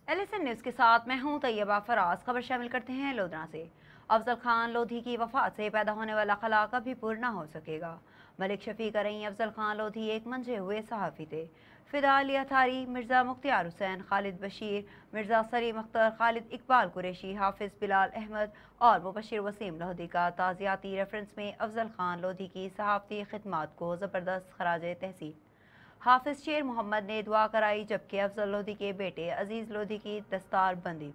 LSN news के साथ मैं हूं तैयबा फराज। खबर शामिल करते हैं लोधरा से। अफजल खान लोधी की वफात से पैदा होने वाला खला कभी पूर्ण ना हो सकेगा। मलिक शफीक रही अफजल खान लोधी एक मंझे हुए सहाफ़ी थे। फिदा अली अथारी, मिर्ज़ा मुख्तियार हुसैन, खालिद बशीर, मिर्ज़ा सलीम अख्तर, खालिद इकबाल कुरैशी, हाफिज़ बिलाल अहमद और मुबशिर वसीम लोधी का ताज़ियाती रेफरेंस में अफजल खान लोधी की सहाफ़ती खिदमात को ज़बरदस्त खराज तहसीन। हाफिज शेर मोहम्मद ने दुआ कराई, जबकि अफजल लोधी के बेटे अजीज लोधी की दस्तार बंदी।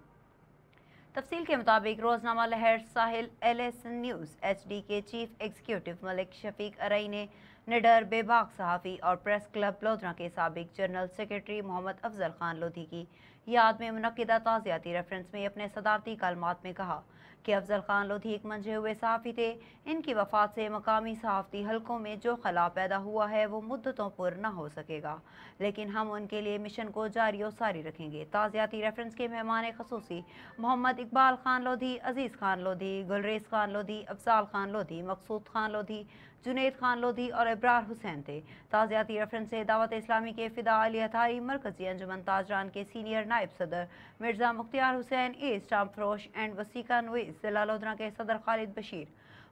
तफसील के मुताबिक रोजनामा लहर साहिल LSN न्यूज़ HD के चीफ एग्जीक्यूटिव मलिक शफीक अरई ने निडर बेबाक सहाफ़ी और प्रेस क्लब लोधरा के साबिक जनरल सेक्रेटरी मोहम्मद अफजल खान लोधी की याद में मुनक्किदा ताज़ियाती रेफरेंस में अपने सदारती कलमात में कहा कि अफजल खान लोधी एक मंझे हुए सहाफ़ी थे। इनकी वफ़ात से मकामी सहाफ़ती हलकों में जो खला पैदा हुआ है वो मुद्दतों पर न हो सकेगा, लेकिन हम उनके लिए मिशन को जारी और सारी रखेंगे। ताज़ियाती रेफरेंस के मेहमान खसूसी मोहम्मद इकबाल खान लोधी, अजीज़ खान लोधी, गुलरेज खान लोधी, अफजाल खान लोधी, मकसूद खान लोधी, जुनेद खान लोधी और इब्रार हुसैन थे। ताज़ियाती रेफरेंस से दावत इस्लामी के फिदा अली अथारी, मरकजी अंजुमन ताजरान के सीनियर नायब सदर मिर्ज़ा मुख्तियार हुसैन, स्टाम्प फरोश एंड वसीका नवीस, जिला लोधरा के सदर खालिद बशीर,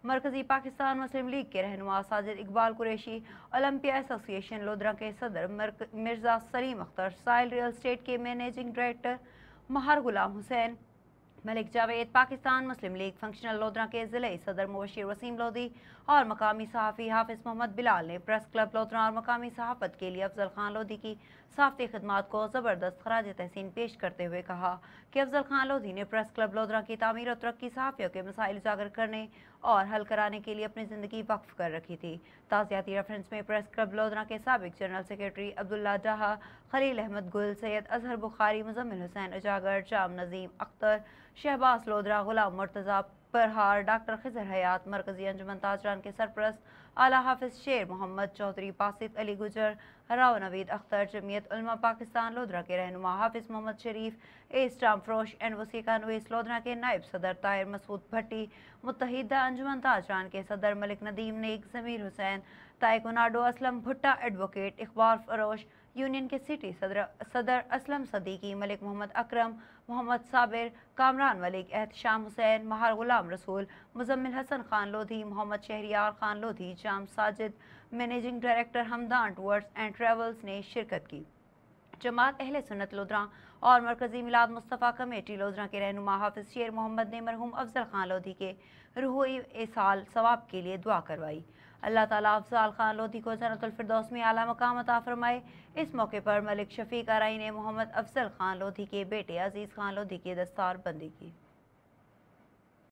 मरकजी पाकिस्तान मुस्लिम लीग के रहनुमा साजिद इकबाल कुरैशी, ओलंपिया एसोसिएशन लोधरा के सदर मिर्ज़ा सलीम अख्तर, साहिल रियल स्टेट के मैनेजिंग डायरेक्टर महर गुलाम हुसैन, मलिक जावेद, पाकिस्तान मुस्लिम लीग फंक्शनल लोधरा के ज़िले सदर मुबशिर वसीम लोधी और मकामी सहाफ़ी हाफिज़ मोहम्मद बिलाल ने प्रेस क्लब लोधरा और मकामी सहाफ़त के लिए अफजल खान लोधी की सहाफ़ती खिदमात को ज़बरदस्त खराज तहसीन पेश करते हुए कहा कि अफजल खान लोधी ने प्रेस क्लब लोधरा की तामीर और तरक्की, सहाफ़ियों के मसाइल उजागर करने और हल कराने के लिए अपनी ज़िंदगी वक्फ कर रखी थी। ताज़ियाती रेफरेंस में प्रेस क्लब लोधरा के साबिक जनरल सेक्रेटरी अब्दुल्ला डाहा, खलील अहमद गुल, सैयद अजहर बुखारी, मुजम्मिल हुसैन उजागर, जाम नज़ीम अख्तर, शहबाज लोधरा, गुलाम मुर्तज़ा परहार, डॉक्टर खिजर हयात, मरकजी अंजुमन ताजरान के सरपरस्त आला हाफिज शेर मोहम्मद चौधरी, बासित अली गुजर, राव नवीद अख्तर, जमीयत उलमा पाकिस्तान लोधरा के रहनुमा हाफिज मोहम्मद शरीफ, स्टाम्प फरोश एंड वसीका नवीस लोधरा के नायब सदर ताहिर मसूद भट्टी, मुत्तहिदा अंजुमन ताजरान के सदर मलिक नदीम नेक, जमीर हुसैन, ताइकोनाडो असलम भुट्टा, एडवोकेट इकबाल फरोश, यूनियन के सिटी सदर Aslam Siddiqui, Malik Mohammad Akram, Mohammad Sabir, Kamran Malik, Ehtesham Hussain, Mehar Ghulam Rasool, Muzammil Hasan Khan Lodhi, Mohammad Shehryar Khan Lodhi, Jam Sajid, managing director Hamdan tours and travels ने शिरकत की। जमात अहले सुन्नत लोधरा और मरकजी मिलाद मुस्तफ़ा कमेटी लोधरा के रहनुमा हाफिज शेर मोहम्मद ने मरहूम अफजल खान लोधी के रूही एसाल सवाब के लिए दुआ करवाई। अल्लाह ताला अफजल खान लोधी को जन्नतुल फिरदौस में आला मकाम अता फरमाए। इस मौके पर मलिक शफीक अरई ने मोहम्मद अफजल खान लोधी के बेटे अजीज़ खान लोधी की दस्तार बंदी की।